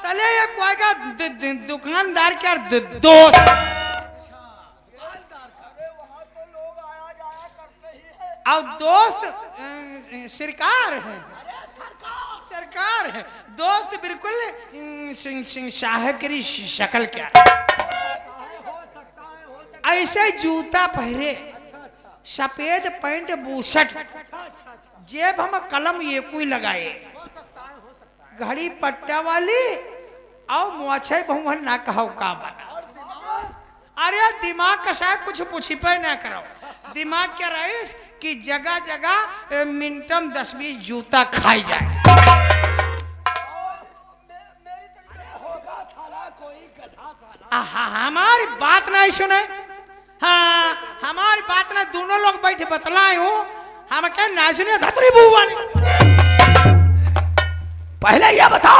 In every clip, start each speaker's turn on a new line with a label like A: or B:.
A: तले ये कोएगा दुकानदार क्या दोस्त। और दोस्त सरकार है। सरकार है दोस्त बिल्कुल सिंह साहब की शक्ल क्या ऐसे जूता पहरे सफेद पैंट बूशर्ट जेब हम कलम ये कोई लगाए घड़ी पट्टा वाली और मुआछे बहुवन ना कहो का बना। अरे दिमाग का साहब कुछ पूछी पे ना करो। दिमाग क्या रईस कि जगह जगह मिनटम 10-20 जूता खाई जाए। हमारी बात नहीं सुने। हाँ हमारी बात ना दोनों लोग बैठे बतलाए हो हम क्या नाचने धतरी बुआ ने।
B: पहले यह बता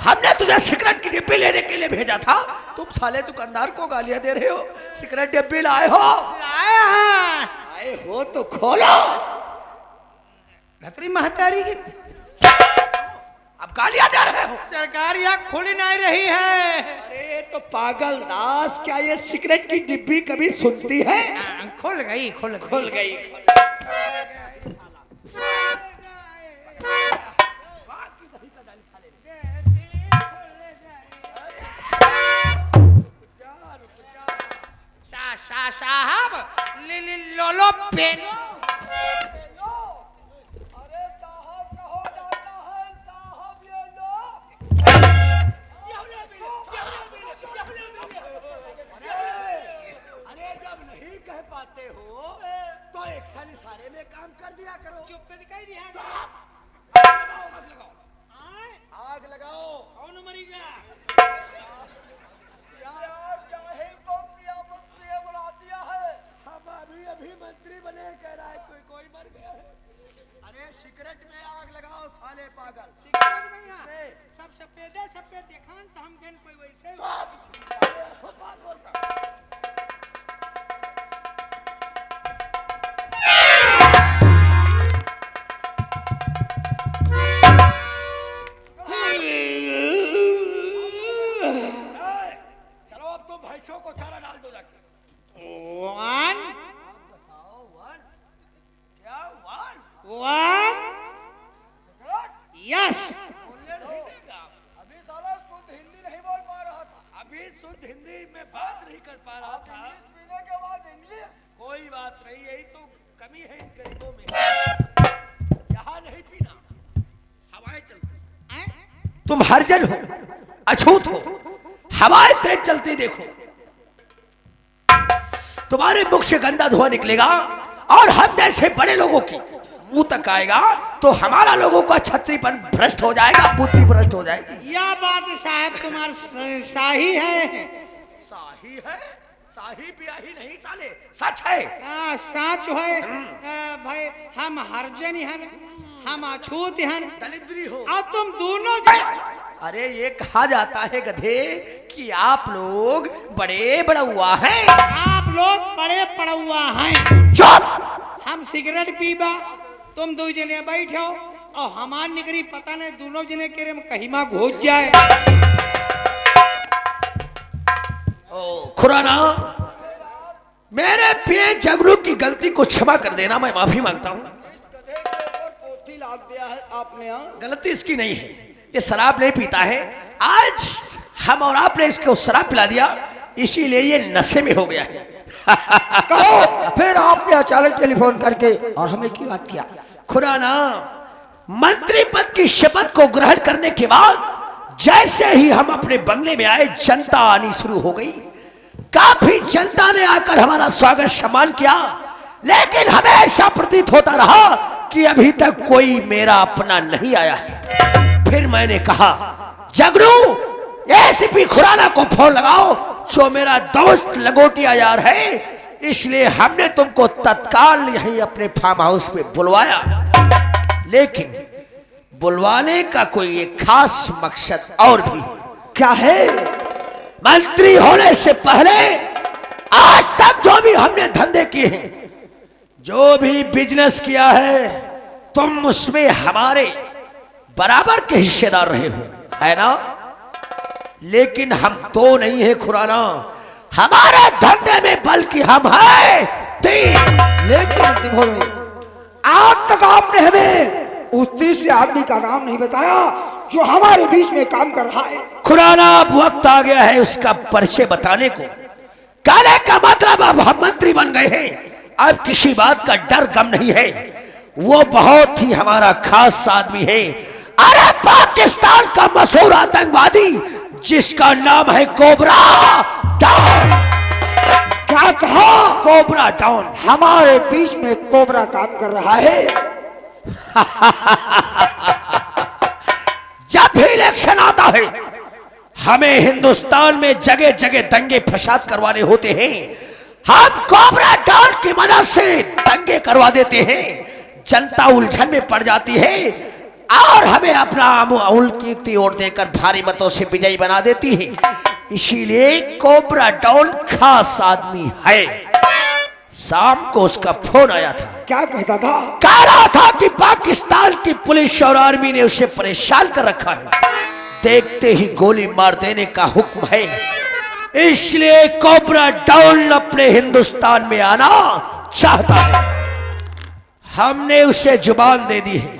B: हमने तुझे सिगरेट की डिब्बी लेने के लिए भेजा था तुम साले दुकानदार को गालियां दे रहे हो। सिगरेट डिब्बी लाए हो? आए हो तो खोलो।
A: धतरी महतारी की
B: अब गालियां दे रहे हो।
A: सरकार यहाँ खुली नहीं रही है।
B: अरे तो पागल दास क्या ये सिगरेट की डिब्बी कभी सुनती है?
A: खुल गई खुल गई। साहब लो पेनो।
B: अरे साहब कहो डालना है साहब ये लो। अरे जब नहीं कह पाते हो तो एक्शन इशारे में काम कर दिया करो।
A: चुप पे दिखाई दिया।
B: आग लगाओ।
A: कौन मरेगा?
B: अभी मंत्री बने कह रहा है कोई मर गया है। अरे सिगरेट में आग लगाओ साले पागल।
A: सिगरेट में इसमें सब सफेद देखान तो हम कहन कोई वैसे
B: चुप बात बोलता। चलो अब तुम भैंसों को चारा डाल दो जाके।
A: One yes.
B: अभी साला शुद्ध हिंदी नहीं बोल पा रहा था। अभी शुद्ध हिंदी में बात नहीं कर पा रहा था। इंग्लिश पीने के बाद इंग्लिश कोई बात नहीं यही तो कमी है इन गरीबों में। यहाँ नहीं पीना हवाएं चलती। तुम हरजन हो अछूत हो हवाएं तेज चलती देखो तुम्हारे मुख से गंदा धुआं निकलेगा और हम जैसे बड़े लोगों की मुंह तक आएगा तो हमारा लोगों का छत्रीपन भ्रष्ट हो जाएगा बुद्धि भ्रष्ट हो जाएगी।
A: यह बात साहब तुम्हार सही है।
B: सही है? सही ब्याही नहीं चाले सच है।
A: सच है भाई हम हरजन हन हम अछूत हन
B: दलिद्री हो
A: और तुम दोनों।
B: अरे ये कहा जाता है गधे कि आप लोग बड़े बड़ौआ हैं।
A: आप लोग बड़े पड़ौआ हैं।
B: चुप।
A: हम सिगरेट पीबा तुम दो जने बैठो और हमार निकरी पता नहीं दोनों जने के रे कहीं मां घुस जाए।
B: ओ खुराना मेरे पिए जगलू की गलती को क्षमा कर देना मैं माफी मांगता हूँ।
C: इस गधे के ऊपर पोथी लाद दिया है आपने। यहाँ
B: गलती इसकी नहीं है ये शराब नहीं पीता है। आज हम और आपने इसको शराब पिला दिया इसीलिए ये नशे में हो गया है।
C: कहो फिर आपने अचानक टेलीफोन करके और हमें क्यों बात किया?
B: खुराना मंत्री पद की शपथ को ग्रहण करने के बाद जैसे ही हम अपने बंगले में आए जनता आनी शुरू हो गई। काफी जनता ने आकर हमारा स्वागत सम्मान किया लेकिन हमेशा प्रतीत होता रहा कि अभी तक कोई मेरा अपना नहीं आया है। फिर मैंने कहा जगलू एसीपी खुराना को फोन लगाओ जो मेरा दोस्त लंगोटिया यार है इसलिए हमने तुमको तत्काल यहीं अपने फार्म हाउस पे बुलवाया। लेकिन बुलवाने का कोई एक खास मकसद और भी
C: क्या है?
B: मंत्री होने से पहले आज तक जो भी हमने धंधे किए हैं जो भी बिजनेस किया है तुम उसमें हमारे बराबर के हिस्सेदार रहे हो है ना? लेकिन हम दो नहीं है खुराना, हमारे धंधे में बल्कि हम हैं तीन।
C: लेकिन भोले, आज तक आपने हमें उस तीसरे आदमी का नाम नहीं बताया जो हमारे बीच में काम कर रहा है।
B: खुराना, अब वक्त आ गया है उसका परिचय बताने को। कहने का मतलब अब हम मंत्री बन गए हैं, अब किसी बात का डर गम नहीं है। वो बहुत ही हमारा खास आदमी है। अरे पाकिस्तान का मशहूर आतंकवादी जिसका नाम है कोबरा डॉन।
C: क्या कहा?
B: कोबरा डॉन
C: हमारे बीच में कोबरा काम कर रहा है।
B: जब भी इलेक्शन आता है हमें हिंदुस्तान में जगह जगह दंगे फसाद करवाने होते हैं। हम कोबरा डॉन की मदद से दंगे करवा देते हैं, जनता उलझन में पड़ जाती है और हमें अपना उल्टी की ओर देकर भारी मतों से विजयी बना देती है। इसीलिए कोबरा डॉन खास आदमी है। शाम को उसका फोन आया था।
C: क्या कहता था?
B: कह रहा था कि पाकिस्तान की पुलिस और आर्मी ने उसे परेशान कर रखा है, देखते ही गोली मार देने का हुक्म है। इसलिए कोबरा डॉन अपने हिंदुस्तान में आना चाहता है। हमने उसे जुबान दे दी है,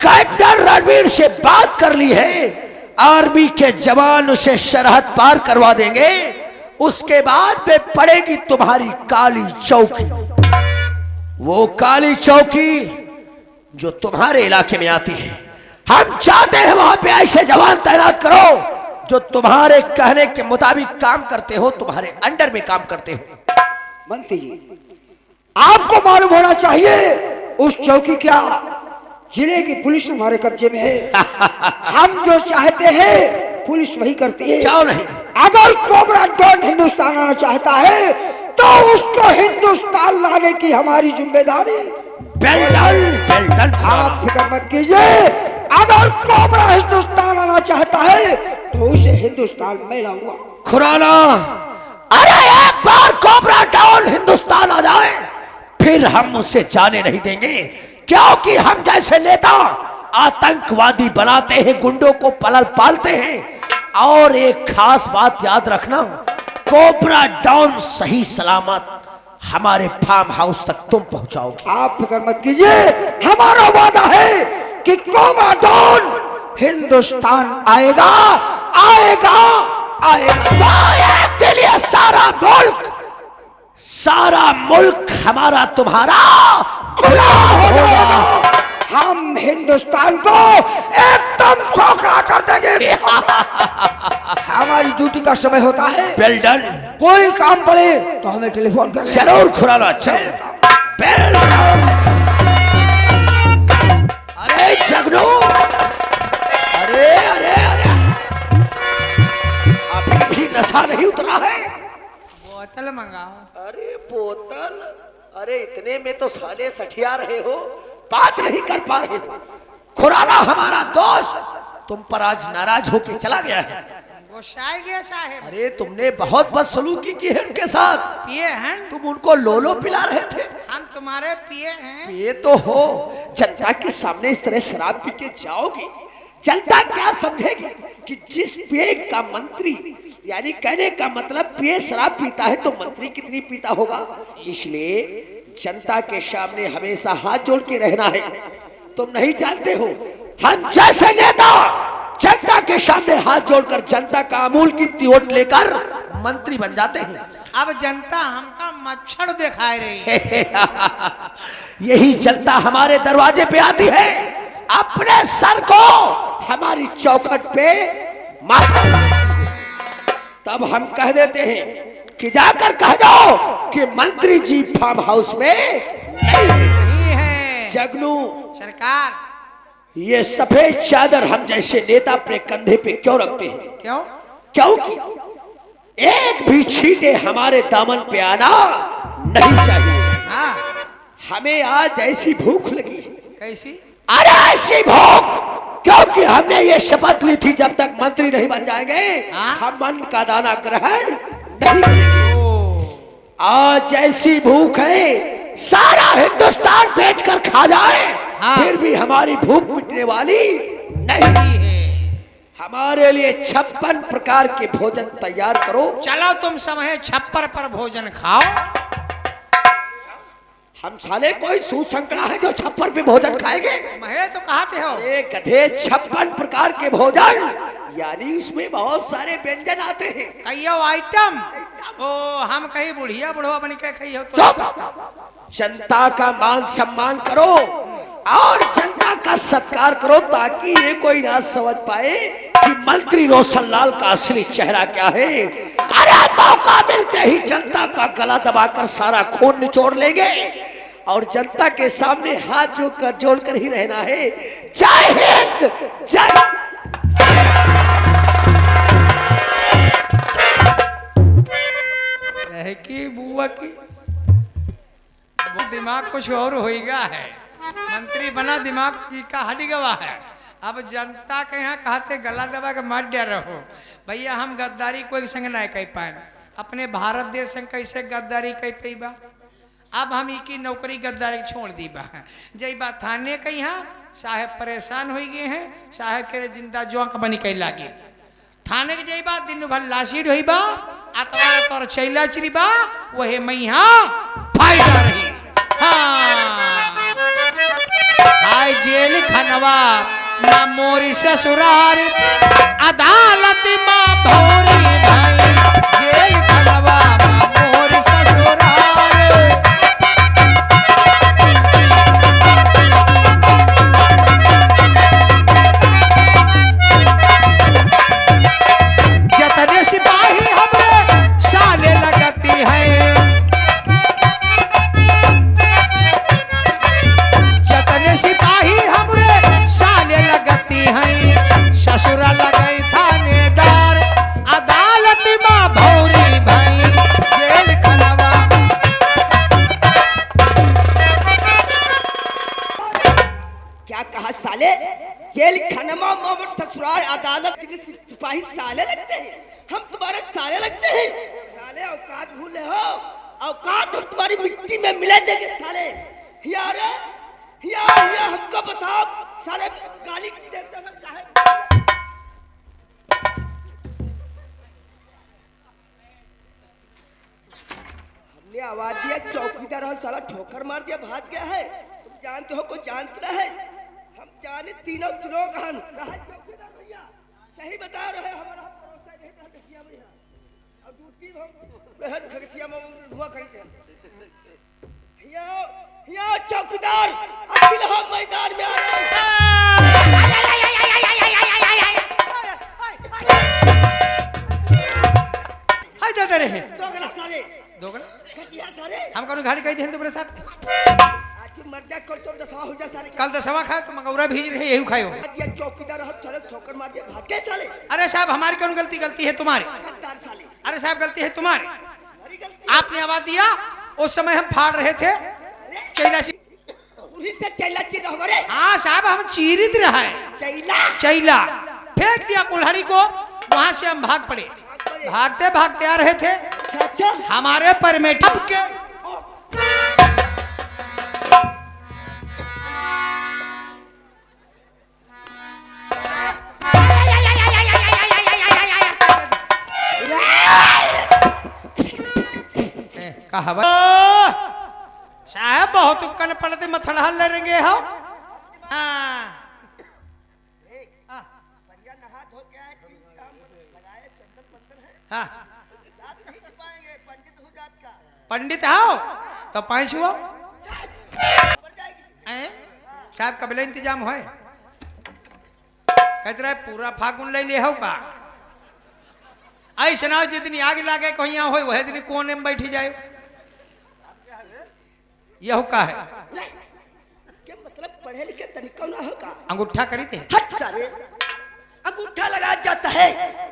B: कैप्टन रणवीर से बात कर ली है, आर्मी के जवान उसे सरहद पार करवा देंगे। उसके बाद में पड़ेगी तुम्हारी काली चौकी, वो काली चौकी जो तुम्हारे इलाके में आती है। हम चाहते हैं वहां पे ऐसे जवान तैनात करो जो तुम्हारे कहने के मुताबिक काम करते हो, तुम्हारे अंडर में काम करते हो।
C: मंत्री जी, आपको मालूम होना चाहिए उस चौकी क्या जिले की पुलिस हमारे कब्जे में है। हम जो चाहते हैं पुलिस वही करती है।
B: क्यों नहीं?
C: अगर कोबरा डॉन हिंदुस्तान आना चाहता है तो उसको हिंदुस्तान लाने की हमारी जिम्मेदारी। आप फिक्र मत कीजिए, अगर कोबरा हिंदुस्तान आना चाहता है तो उसे हिंदुस्तान में लाऊंगा।
B: खुराना, अरे एक बार कोबरा डॉन हिंदुस्तान आ जाए फिर हम उसे जाने नहीं देंगे, क्योंकि हम जैसे नेता आतंकवादी बनाते हैं, गुंडों को पलल पालते हैं। और एक खास बात याद रखना, कोबरा डॉन सही सलामत हमारे फार्म हाउस तक तुम पहुंचाओगे।
C: आप फिक्र मत कीजिए, हमारा वादा है कि कोबरा डॉन हिंदुस्तान आएगा आएगा आएगा।
B: के लिए सारा मुल्क हमारा तुम्हारा
C: खुला हो जाएगा। हम हिंदुस्तान को एकदम खोखला कर देंगे। हमारी ड्यूटी का समय होता है।
B: Well done.
C: कोई काम पड़े तो हमें टेलीफोन कर।
B: जरूर खुराना, चल। Well done. अरे जगनू, अरे अरे अरे, अभी भी नशा नहीं उतरा है?
A: बोतल मंगाओ।
B: अरे बोतल, अरे इतने में तो साले सठिया रहे हो, बात नहीं कर पा रहे हो। खुराना हमारा दोस्त तुम पर आज नाराज होके चला गया है।
A: गोसाई गया साहेब।
B: अरे तुमने बहुत बदसलूकी की है उनके साथ।
A: पिए हैं?
B: तुम उनको लोलो पिला रहे थे।
A: हम तुम्हारे पिए हैं।
B: ये तो हो, जनता के सामने इस तरह शराब पी के जाओगे, जनता क्या समझेगी कि जिस पिए का मंत्री, यानी कहने का मतलब पिए शराब पीता है तो मंत्री कितनी पीता होगा। इसलिए जनता के सामने हमेशा हाथ जोड़ के रहना है। तुम नहीं जानते हो, हम जैसे नेता जनता के सामने हाथ जोड़कर जनता का अमूल कीमती वोट लेकर मंत्री बन जाते हैं।
A: अब जनता हमका मच्छर दिखाई रही है।
B: यही जनता हमारे दरवाजे पे आती है, अपने सर को हमारी चौखट पे माथा, तब हम कह देते हैं कि जाकर कह दो कि मंत्री जी फार्म हाउस में नहीं
A: है।
B: जगनू
A: सरकार,
B: ये सफेद चादर हम जैसे नेता अपने कंधे पे क्यों रखते हैं?
A: क्यों?
B: क्योंकि एक भी छींटे हमारे दामन पे आना नहीं चाहिए।
A: हाँ।
B: हमें आज ऐसी भूख लगी।
A: कैसी?
B: अरे ऐसी भूख, क्योंकि हमने ये शपथ ली थी जब तक मंत्री नहीं बन जाएंगे हम अन्न का दाना ग्रहण नहीं करेंगे। आज ऐसी भूख है सारा हिंदुस्तान बेचकर खा जाए, फिर भी हमारी भूख मिटने वाली नहीं है। हमारे लिए 56 प्रकार के भोजन तैयार करो।
A: चलो तुम समय छप्पर पर भोजन खाओ।
B: हम साले कोई सूसंकड़ा है जो छप्पर पे भोजन खाएंगे?
A: महे तो कहते हो
B: अरे गधे, 56 प्रकार के भोजन, यानी उसमें बहुत सारे व्यंजन आते हैं।
A: कहियो आइटम। ओ हम कहीं बुढ़िया बुढ़वा बन के कहियो तो।
B: चुप! जनता का मान सम्मान करो और जनता का सत्कार करो, ताकि ये कोई ना समझ पाए कि मंत्री रोशनलाल का असली चेहरा क्या है। अरे मौका मिलते ही जनता का गला दबाकर सारा खून निचोड़ लेंगे और जनता के सामने हाथ जोड़कर ही रहना है। जय हिंद, जय।
A: की बुआ की दिमाग कुछ और होएगा है। मंत्री बना, दिमाग की का हट गवा है। अब जनता के यहाँ कहते गला दबा के मत डर रहो भैया। हम गद्दारी कोई संग नहीं कह पाए, अपने भारत देश संग कैसे गद्दारी कह पेबा। अब हम की नौकरी गद्दारी छोड़ दी बा। जई बात थाने के यहाँ साहब परेशान हो गए हैं, साहब के जिंदा जोंक बनी कह लागे। थाने के जई बात दिन भर लाशीड हुई बा, अतवार तोर चैला चरी बा, वहे मैया फायदा रही। हाय जेल खनवा ना मोरी ससुरार, अदालत माँ भौरी भाई। जेल खनवा ना मोरी ससुरार। जतने सिपाही हमरे साले लगती है, जतने सिपाही हमरे साले लगती हैं। ससुरा लगे थानेदार, अदालत माँ भौरी भाई। जेल खनवा।
C: क्या कहा साले? जेल खनमा मोहम्मद ससुराल अदालत के सिपाही साले लगते हैं? हम तुम्हारे साले लगते हैं? साले औकात भूले हो? औकात हम तुम्हारी मिट्टी में मिला देंगे साले। हिया रे, हिया हिया हमको बताओ साले, गाली देते हैं काहे? हमने आवाज दिया, चौकीदार हो साला ठोकर मार दिया, भाग गया है। तुम जानते हो, कोई जानता है? हम जाने तीनों लोग हन रहा। चौकीदार भैया सही बता रहे हैं, हमारा पड़ोसा नहीं था खगसिया भैया, और ड्यूटी हम बेहद खगसिया में हुआ खरीदे। हिया हिया चौकीदार अकेले हम मैदान में आ रहे
A: हाय दादा रहे
C: दोगला साले,
A: दोगला
C: खटिया साले।
A: हम कौन घाटी कही थे तुम्हारे साथ।
C: आज मर जा, कल तो दसवा हो जा साले।
A: कल दसवा खाए तो मंगौरा भीज रहे, यही खाए हो।
C: आज चौकीदार हम साले ठोकर मार दिया, भाग गए साले।
A: अरे साहब हमारी कौन गलती? गलती है तुम्हारी।
C: गद्दार साले,
A: अरे साहब गलती है तुम्हारी।
C: हमारी गलती।
A: आपने आवाज दिया, उस समय हम फाड़ रहे थे चैला सी।
C: उन्हीं से चैला चिर रहो रे।
A: हाँ साहब हम चीरित रहे
C: चैला
A: चैला, फेंक दिया कुल्हाड़ी को, वहां से हम भाग पड़े। भागते भागते आ रहे थे,
C: अच्छा अच्छा।
A: हमारे पर में ठप के कहावत साहब बहुत कन पड़ते मथड़ा लेंगे हो। हाँ
C: बढ़िया नहा धो के आए, तीन काम लगाए, चंदन बंदन है।
A: हाँ
C: जात नहीं छिपाएंगे, पंडित हूँ जात का।
A: पंडित आओ तो पांच हुआ
C: खबर जाएगी।
A: साहब कबले इंतजाम है? कहते रहे पूरा फागुन ले हो का। ऐसे ना जितनी आग लागे कहीं हो वह दिन कोने में बैठी जाए। यह का है
C: क्या मतलब? पढ़े लिखे तनिका ना हो का?
A: अंगूठा करी थे।
C: हट साले, अंगूठा लगाया जाता है,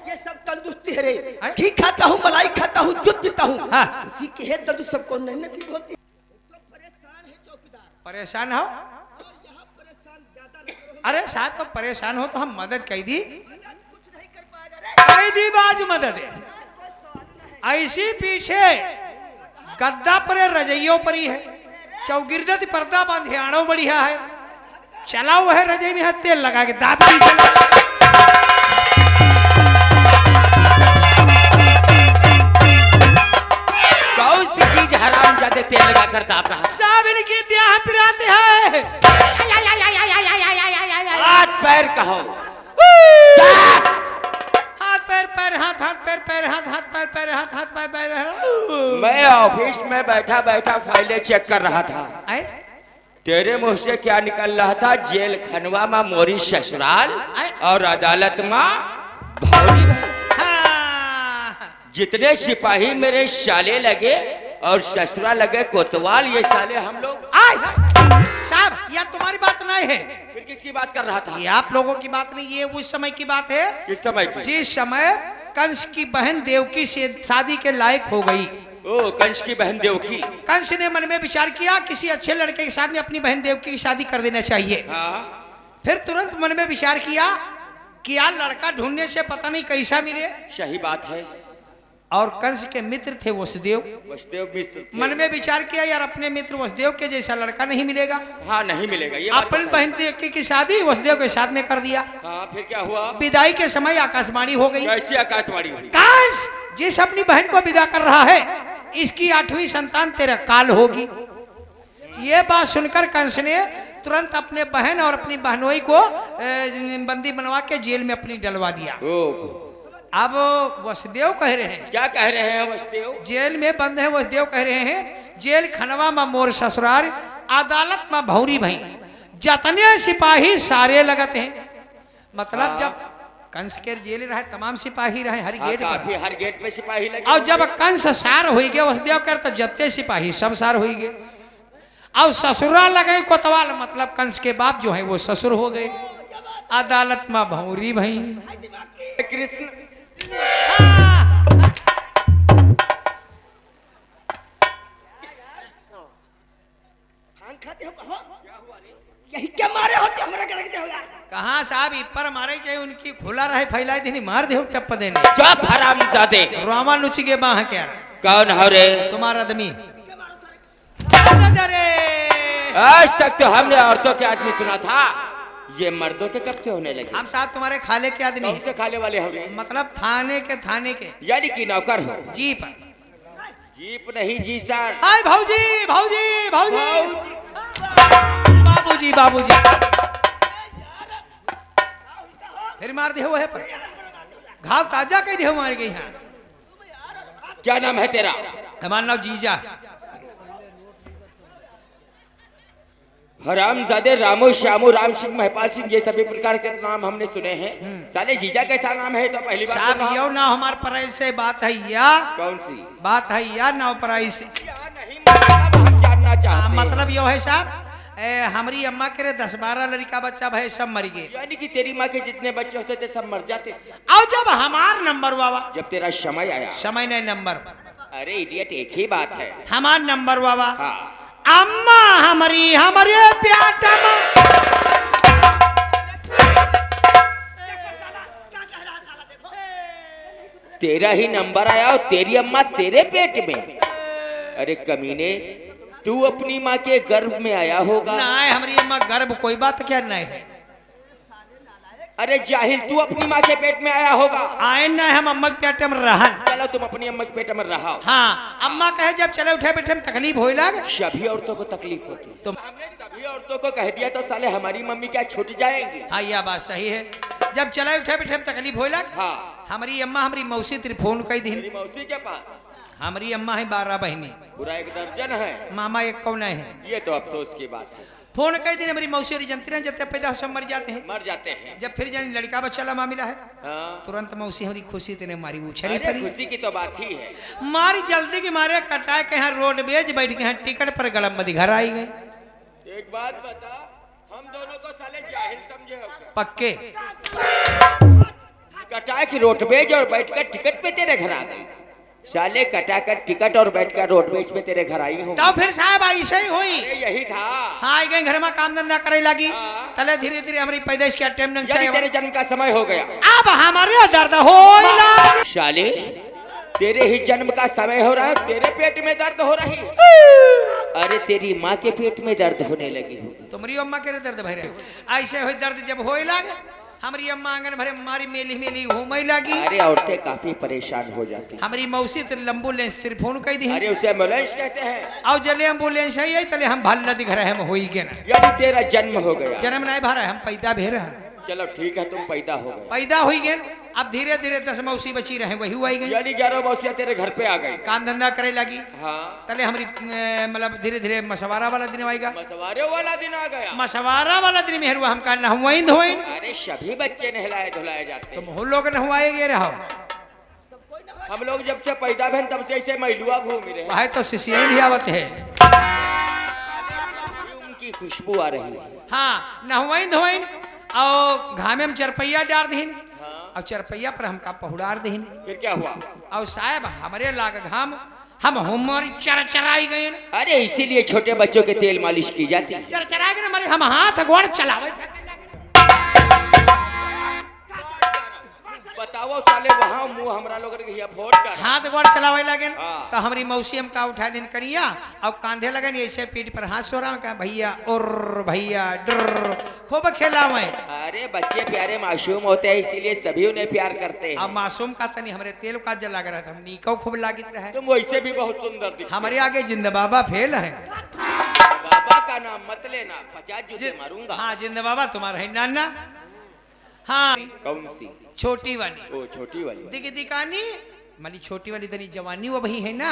C: ये सब तंदुरुस्ती है रे।
A: हैं?
C: घी खाता हूँ, मलाई खाता हूँ, दूध पीता हूँ।
A: हाँ।
C: उसी के है तंदुरुस्त सबको नहीं नसीब होती। तो परेशान है चौकीदार,
A: परेशान हो?
C: और यहाँ परेशान ज्यादा न करो।
A: अरे साहब तो परेशान हो तो हम मदद कर दी।
C: कुछ नहीं कर पाएगा रे।
A: कर दी बाज मदद।
C: कोई सवाल नहीं है।
A: ऐसी पीछे गद्दा पर रजइयों पर ही है, चौगिरदत पर्दा बांधे आड़ो बढ़िया है। चलाओ है रजई में तेल लगा के दाब दी चला।
D: तेल लगा कर दाप रहा था।
A: साहब इनकी त्याह पिराते हैं।
D: हाथ पैर कहो।
A: हाथ पैर पैर हाथ हाथ पैर पैर हाथ हाथ पैर पैर हाथ हाथ पैर पैर।
D: मैं ऑफिस में बैठा बैठा फाइलें चेक कर रहा था।
A: आए
D: तेरे मुंह से क्या निकल रहा था? जेल खनवा में मोरी ससुराल और अदालत में भौरी।
A: हाँ।
D: जितने सिपाही मेरे साले लगे और ससुरा लगे कोतवाल, ये साले हम लोग।
A: आए साहब यह तुम्हारी बात नहीं है,
D: फिर किसकी बात कर रहा था?
A: ये आप लोगों की बात नहीं, ये उस समय की बात है
D: किस समय की?
A: जिस समय कंस की बहन देवकी से शादी के लायक हो गई।
D: ओ, कंस की बहन देवकी।
A: कंस ने मन में विचार किया किसी अच्छे लड़के के साथ में अपनी बहन देवकी की शादी कर देना चाहिए।
D: हाँ,
A: फिर तुरंत मन में विचार किया कि यार लड़का ढूंढने से पता नहीं कैसा मिले।
D: सही बात है।
A: और कंस के मित्र थे वसुदेव।
D: वसुदेव मित्र थे।
A: मन में विचार किया यार अपने मित्र वसुदेव के जैसा लड़का नहीं मिलेगा।
D: हाँ, नहीं मिलेगा। ये बात
A: अपनी
D: तो
A: बहन देवकी की शादी वसुदेव के साथ में कर दिया।
D: हाँ, फिर क्या हुआ?
A: विदाई के समय आकाशवाणी हो गई।
D: कैसी आकाशवाणी हुई?
A: कंस जिस अपनी बहन को विदा कर रहा है इसकी 8वीं संतान तेरा काल होगी। ये बात सुनकर कंस ने तुरंत अपने बहन और अपनी बहनोई को बंदी बनवा के जेल में अपनी डलवा दिया।
D: ओ,
A: अब वसुदेव कह रहे हैं,
D: क्या कह रहे हैं वसुदेव?
A: जेल में बंद है वसुदेव कह रहे हैं जेल खनवा में मोर ससुराल, अदालत में भौरी भई, जतने सिपाही सारे लगत हैं। मतलब जब कंस के जेल रहे तमाम सिपाही रहे हर गेट पर,
D: हर गेट पे सिपाही लगे।
A: और जब कंस सार हो गए वसुदेव कर तो जत्ते सिपाही सब सार हो गए। और ससुराल लगे कोतवाल, मतलब कंस के बाप जो है वो ससुर हो गए। अदालत में भौरी भई।
D: कृष्ण
C: यही क्या मारे होते हमरा के रखते हो यार?
A: कहाँ साहब इपर मारे चाहिए उनकी खुला रहे फैलाई देनी मार दे टप्प देने।
D: चुप हरामजादे।
A: रोमा नुच के बाह क्या
D: कौन हो रे?
A: तुम्हारा आदमी।
D: आज तक तो हमने औरतों के आदमी सुना था, ये मर्दों के कब से होने लगे?
A: हम साहब तुम्हारे खाले के आदमी
D: कौन से खाने वाले हो रे?
A: मतलब थाने के
D: यानी कि नौकर हो?
A: जीप।
D: जीप नहीं जी सर।
A: हाय भौजी भौजी भौजी बाबूजी बाबूजी। फिर मार दे है पर घाव ताजा कह दे मार गई। यहाँ
D: क्या नाम है तेरा?
A: हमारा नाम जीजा।
D: हरामजादे रामो श्यामो राम सिंह महपाल सिंह ये सभी प्रकार के नाम हमने सुने हैं। साले जीजा कैसा नाम है? तो पहली बार सुन रहा
A: साहब
D: हूं।
A: यो ना हमार पराई से बात है या
D: कौन सी
A: बात है या ना पराई से
D: नहीं मतलब हम जानना चाहते हैं।
A: मतलब यो है साहब हमारी अम्मा के 10-12 लड़का बच्चा भाई सब मर गए।
D: यानी कि तेरी माँ के जितने बच्चे होते थे सब मर जाते।
A: और जब हमार नंबर बाबा
D: जब तेरा समय आया।
A: समय नहीं नंबर।
D: अरे इडियट, एक ही बात है।
A: हमार नंबर बाबा
D: हाँ,
A: अम्मा हमारी हमारे प्याटा
D: तेरा ही नंबर आया और तेरी अम्मा तेरे पेट में। अरे कमीने, तू अपनी माँ के गर्भ में आया होगा।
A: ना हमारी अम्मा गर्भ कोई बात क्या नहीं है।
D: अरे जाहिल, तू अपनी माँ के पेट में आया होगा।
A: आए ना हम अम्मा के पेट में रहन।
D: चलो तुम अपनी अम्मा के पेट में रहा।
A: हाँ अम्मा कहे जब चले उठे बैठे में तकलीफ हो लग
D: सभी औरतों को तकलीफ होती।
A: तो
D: हमने सभी औरतों को कह दिया तो साले हमारी मम्मी क्या छूट जाएंगी?
A: हाँ यह बात सही है। जब चले उठे बैठे में तकलीफ हो लग
D: हाँ,
A: हमारी अम्मा हमारी मौसी त्रिफोन कई दिन।
D: मेरी मौसी के पास
A: हमारी अम्मा है 12 बहनी,
D: पूरा 1 दर्जन है।
A: मामा एक कौन है।
D: ये तो अफसोस की बात है।
A: फोन कई दिन हमारी मौसी और जनती ने जब पैदा सब मर जाते हैं।
D: मर जाते हैं।
A: जब फिर जन लड़का बच्चा ला मामला है
D: हाँ।
A: तुरंत मौसी हमारी खुशी तेने मारी उछली
D: अरे
A: परी
D: खुशी की तो बात ही है।
A: मारी जल्दी की मारे कटाए के यहाँ रोड बेच बैठ के यहाँ टिकट पर गलम मदी घर आई गई।
D: एक बात बता, हम दोनों को साले जाहिल समझे हो?
A: पक्के
D: कटा के रोडवेज और बैठकर टिकट पे तेरे घर आ गई। साले कटा कर टिकट और बैठकर रोडवेज पे तेरे घर आई हूँ।
A: तो फिर साहब ऐसे ही हुई।
D: अरे यही था।
A: हाँ आई गई घर में काम धंधा करे लगी।
D: हाँ।
A: तले धीरे धीरे हमारी पैदाइश के टाइम नहीं
D: यानी तेरे
A: चाहिए।
D: जन्म का समय हो गया।
A: अब हमारे दर्द हो
D: साले तेरे ही जन्म का समय हो रहा है, तेरे पेट में दर्द हो रही है। अरे तेरी माँ के पेट में दर्द होने लगी हो।
A: तुम्हारी अम्मा के दर्द भरे ऐसे हुई दर्द जब हो लग हमारी अम्मा आंगन भरे हमारी मेली मेली घूमई लगी।
D: अरे औरतें काफी परेशान हो जाती हैं।
A: हमारी मौसी तो एम्बुलेंस फोन कर दी।
D: अरे उसे एम्बुलेंस कहते हैं।
A: और जले एम्बुलेंस आई तले हम भल्ला दिख रहे हम होई के ना।
D: यानी तेरा जन्म हो गया।
A: जन्म नहीं भरा हम पैदा भेर हैं।
D: चलो ठीक है, तुम पैदा हो गए।
A: पैदा हुई गए, अब धीरे धीरे 10 मौसी बची रहे वही हुई गई।
D: यानी 11 मौसियाँ तेरे घर पे आ गई।
A: काम धंधा करे लगी।
D: हाँ,
A: तले हमारी मतलब धीरे धीरे मसवारा वाला दिन आएगा।
D: मसवारे वाला दिन आ गया।
A: मसवारा वाला दिन मेहरुआ हम का नहुआइन धोइन।
D: अरे सभी बच्चे नहलाए धुलाए जाते
A: तुम
D: हैं।
A: हो लोग नहुआएगे रहो।
D: हम लोग जब से पैदा भें तब से ऐसे महिलुआ घूम रहे हैं।
A: भाई तो शिष्य भी आवत है।
D: उनकी खुशबू आ रही है।
A: हाँ नहुआइन धोइन और घामे में चरपैया डार दीन। और चरपैया पर हमका पहुड़ार दीन।
D: फिर क्या हुआ?
A: और साहब हमारे लाग घाम हम हमारी चरचराई गए।
D: अरे इसीलिए छोटे बच्चों के तेल मालिश की जाती है।
A: चरचरा के हमारे हम हाथ गोड़ चलावे।
D: बताओ साले वहाँ मुंह हमरा लोग के फोड़ कर
A: हाथ गोड़ चलावे लगे।
D: हाँ।
A: तो हमारी मौसी हम का उठा दिन करिया और कांधे लगन ऐसे पीठ पर हाथ सो रहा का भैया और भैया डर खूब खेला मैं।
D: अरे बच्चे प्यारे मासूम होते हैं, इसीलिए सभी उन्हें प्यार करते
A: अब
D: हैं।
A: मासूम का तनी हमारे तेल का जल लग रहा था। हम नीको खूब लागित रहे।
D: तुम वैसे भी बहुत सुंदर दिखते।
A: हमारे आगे जिंद बाबा फेल है।
D: बाबा का नाम मत लेना, 50 जूते मारूंगा।
A: हाँ जिंद बाबा तुम्हारा है नाना। हाँ
D: कौन सी?
A: छोटी वाली।
D: ओ छोटी वाली।
A: दिखे दिकानी माली छोटी वाली तनी जवानी वो वही है ना।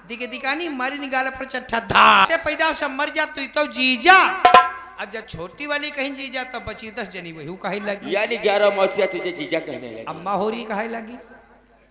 A: दिखे दिकानी मारी निगाल पर चट्ठा धा पैदा से मर जा तो जीजा। अब जब छोटी वाली कहीं जीजा तब बची 10 जनी वही कहे लगी।
D: यानी 11 मौसिया तुझे जीजा कहने लगी।
A: अम्मा होरी कहे लगी।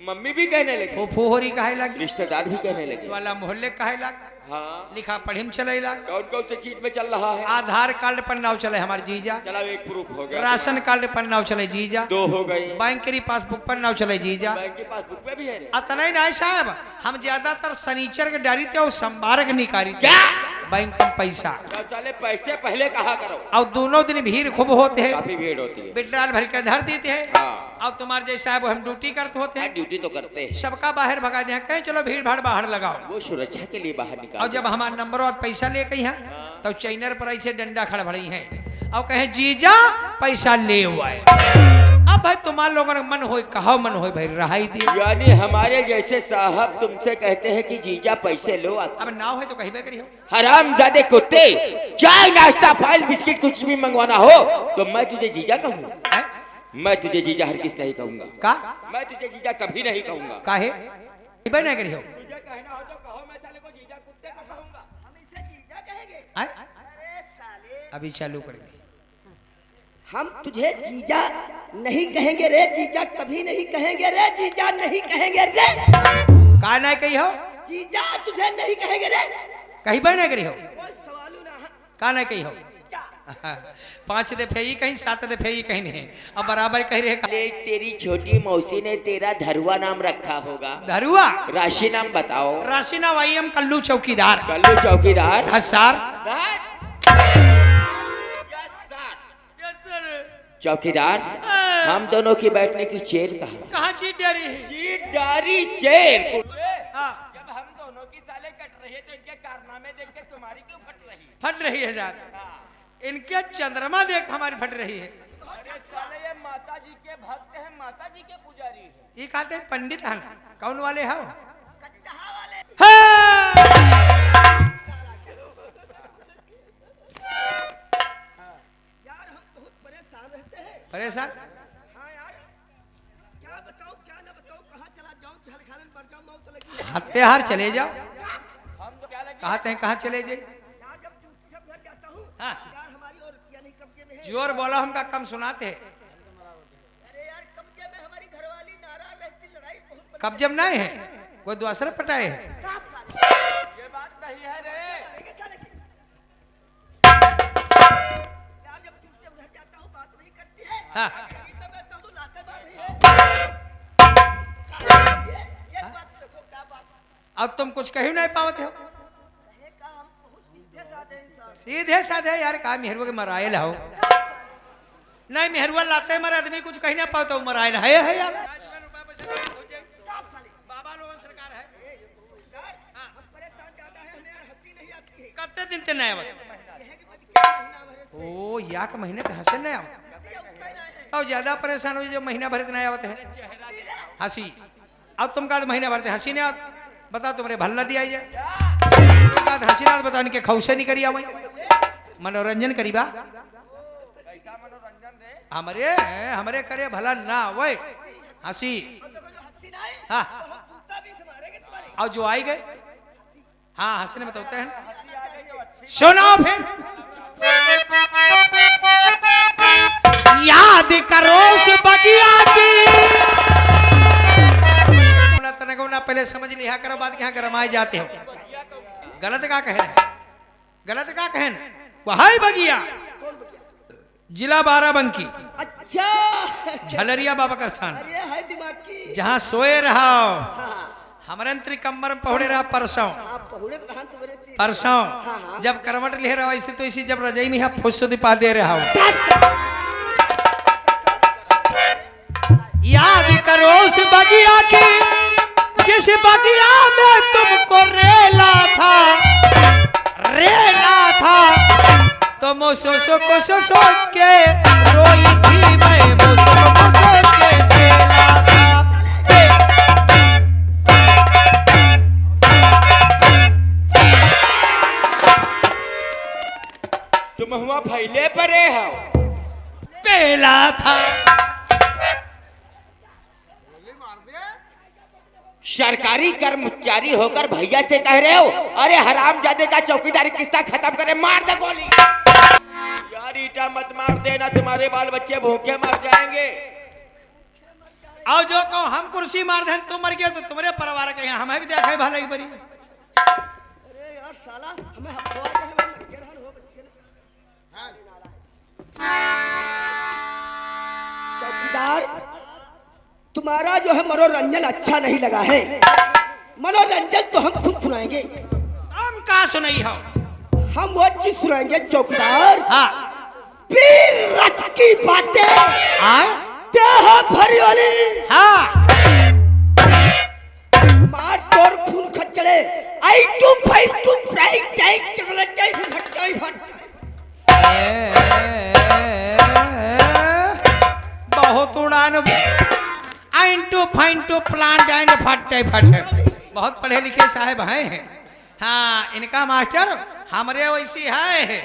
D: मम्मी भी कहने लगी।
A: फूफू होरी कहे लगी।
D: रिश्तेदार भी कहने लगे।
A: वाला मोहल्ले कहे लग।
D: हाँ,
A: लिखा पढ़िम चले लग।
D: कौन कौन सी चीज में चल रहा है?
A: आधार कार्ड पर नाव चले हमारे जीजा।
D: चला एक प्रूफ हो गया।
A: राशन कार्ड पर नाव चले जीजा।
D: 2 हो गई।
A: बैंक की पासबुक पर नाव चले जीजा।
D: बैंक के पासबुक पे भी है रे।
A: अतना ही नहीं साहब, हम ज्यादातर सनीचर के डारी थे और सोमवार के निकारी थे।
D: क्या?
A: बैंक में पैसा
D: तो चले पैसे पहले कहा करो।
A: और दोनों दिन भीड़ खूब होते हैं।
D: काफी भीड़ होती है।
A: बिट्राल भर के धर देते हैं।
D: हाँ।
A: और तुम्हारे जैसा है वो हम ड्यूटी करते होते हैं।
D: ड्यूटी तो करते हैं।
A: सबका बाहर भगा दे कहीं चलो भीड़ भाड़ बाहर लगाओ।
D: वो सुरक्षा के लिए बाहर निकाल।
A: और जब हमारा नंबर और पैसा ले गई है तो चैनर पर ऐसे डंडा खड़बड़ी है और कहे जीजा पैसा ले हुआ है। अब भाई तुम्हारे लोगों ने मन हो कहो मन हो भाई रहाई दी।
D: यानी हमारे जैसे साहब तुमसे कहते हैं कि जीजा पैसे लो।
A: अब नाव है तो कहीं करी हो।
D: हरामजादे कुत्ते, चाय नाश्ता फाइल बिस्किट कुछ भी मंगवाना हो तो मैं तुझे जीजा कहूँगा। मैं तुझे जीजा हर किस नहीं कहूंगा।
A: का
D: मैं तुझे जीजा कभी नहीं कहूंगा।
A: काहे बना करी हो।
D: तुझे कहना हो तो कहो, मैं साले को जीजा कुत्ते को कहूंगा।
C: हम इसे जीजा कहेंगे।
A: आए?
C: अरे साले,
A: अभी चालू करेंगे।
C: हम तुझे जीजा नहीं कहेंगे रे, जीजा कभी नहीं कहेंगे रे, जीजा नहीं कहेंगे रे,
A: का ना कही हो।
C: जीजा तुझे नहीं कहेंगे रे।
A: कहीं बना करी हो।
C: कोई सवाल ना।
A: का ना कही हो।
C: जीजा
A: 5 दफे ही कहीं 7 दफे ही कहीं नहीं अब बराबर कही रहे।
D: अरे तेरी छोटी मौसी ने तेरा धरुआ नाम रखा होगा।
A: धरुआ
D: राशि नाम बताओ।
A: राशिना वाई हम कल्लू चौकीदार।
D: कल्लू चौकीदार।
A: हसार
D: चौकीदार। हम दोनों की बैठने की चेयर कहाँ?
A: कहाँ चीट डरी
D: डारी चेयर।
A: हाँ
D: जब हम दोनों की साले कट रही है तो इनके कारनामे देख के तुम्हारी क्यों फट रही?
A: फट रही है यार। इनके चंद्रमा देख हमारी फट रही है।
D: अरे साले ये माता जी के भक्त हैं, माता जी के पुजारी हैं।
A: ये कहते हैं पंडित हैं। कौन वाले हो?
C: कट्टा वाले। यार हम बहुत परेशान रहते हैं।
A: परेशान
C: हाँ यार, क्या बताओ क्या ना बताओ, कहाँ चला जाऊँ कि हलखालन पर जाऊँ, मौत लगी है।
A: हत्याहार चले जाओ।
D: हम तो क्या लगे?
A: कहते हैं कहाँ चले जाए।
C: यार जब ड्यूटी से घर जाता हूँ,
A: हाँ।
C: यार हमारी और यानी कब्जे में है।
A: जोर बोला हमका कम सुनाते हैं।
C: अरे यार कब्जे में हमारी घरवाली नाराज रहती, लड़ाई बहुत बड़ी।
A: कब्जे में नहीं है कोई दूसरे पटाए है।
D: ये बात नहीं है रे।
C: यार जब ड्यूटी से घर जाता हूँ बात नहीं करती है।
A: हाँ।
C: करीब में बैठता हूँ तो लाते मार रही है। ये बात देखो क्या बात।
A: अब तुम कुछ कही नहीं पावते हो।
C: कहे का हम बहुत सीधे साधे इंसान।
A: सीधे साधे यार कहा मेहरुआ के मरायल हो। नहीं मेहरुआ लाते मर आदमी कुछ कही ना पाओ तो मरायल है यार। बाबा लोगन सरकार है।
C: यार हम परेशान ज्यादा है, हमें यार हंसी नहीं आती है।
A: कितने दिन ते नया
C: यह है कि बच के महीना भरे से
A: ओ या के महीने पे हंसे नहीं आओ।
C: हंसी उठता ही नहीं है।
A: और ज्यादा परेशान हो जो महीना भर इतना आवत है हंसी। अब तुम कहा महीना भर हंसी नहीं आवत, बता तुम्हारे भल्ला दिया जाए हंसी ना बता इनके खौसे नहीं करिया वही मनोरंजन करीबा हमारे हमारे करे भला ना वही हंसी। हाँ और जो आई गए हाँ हंसने बताते हैं सुनाओ फिर। याद करो उस बगिया की ना पहले समझ लिया करो बात यहाँ गरमाए जाते हो। गलत का कहे गलत का कहे वही बगिया जिला बाराबंकी
B: अच्छा
A: झलरिया बाबा का स्थान
B: अरे है दिमाग की
A: जहाँ सोए रहा
B: हाँ
A: हमारे कमर में पहुड़े रहा परसों
B: पहुड़े तो रहन तुम्हारे थी।
A: परसों
B: हाँ।
A: जब करवट ले रहा ऐसे तो इसी जब रजाई में फुस दिपा दे रहा हो। याद करो उस बगिया की जिस बगिया में तुमको रेला था तो मोसो को सो के रोई थी मैं मोसो को सो के रेला था।
D: तुम हुआ फैले परे हो
A: पेला था।
D: सरकारी कर्मचारी होकर भैया से कह रहे हो अरे हरामजादे का चौकीदारी किस्सा खत्म करे मार दे गोली। यार ईटा मत मार देना तुम्हारे बाल बच्चे भूखे मर जाएंगे।
A: आओ जो कहो हम कुर्सी मार दें तुम मर गए तो तुम्हारे परिवार के यहाँ हमें देखा है भला बड़ी।
B: अरे यार साला हमें हफ्तवार के हमें मर के रहन हो बच्चे चौकीदार तुम्हारा जो है मनोरंजन अच्छा नहीं लगा है। मनोरंजन तो हम खुद सुनाएंगे।
A: हम का सुनाई हो
B: हम वो चीज सुनाएंगे चौकीदार
A: हाँ
B: पीर रच की बातें
A: आए
B: देह भरी वाली
A: हाँ
B: मार तोड़ खून खच्चले I to fight to fright tight चकले टाइट फटाई फट
A: बहुत उड़ान आइन to fine to plant and फटे फटे बहुत पढ़े लिखे साहब हैं। हाँ इनका मास्टर हमरे वैसी है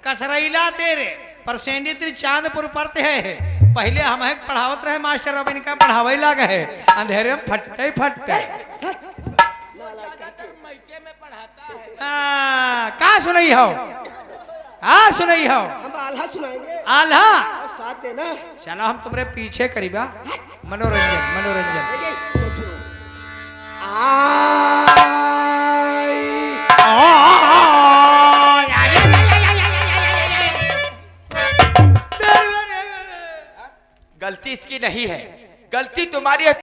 A: कसरैला तेरे परसेंडी तेरी चांदपुर पड़ते है। पहले हम पढ़ावत रहे मास्टर अब इनका पढ़ावे लगा है अंधेरे में फटे फटे। का सुनई हो हाँ सुनई हो
B: हम आल्हा सुनाएंगे
A: आल्हा
B: और साथ देना
A: चलो हम तुम्हारे पीछे करीबा मनोरंजन मनोरंजन
B: तो सुनो आई
D: गलती इसकी नहीं है गलती तुम्हारी है।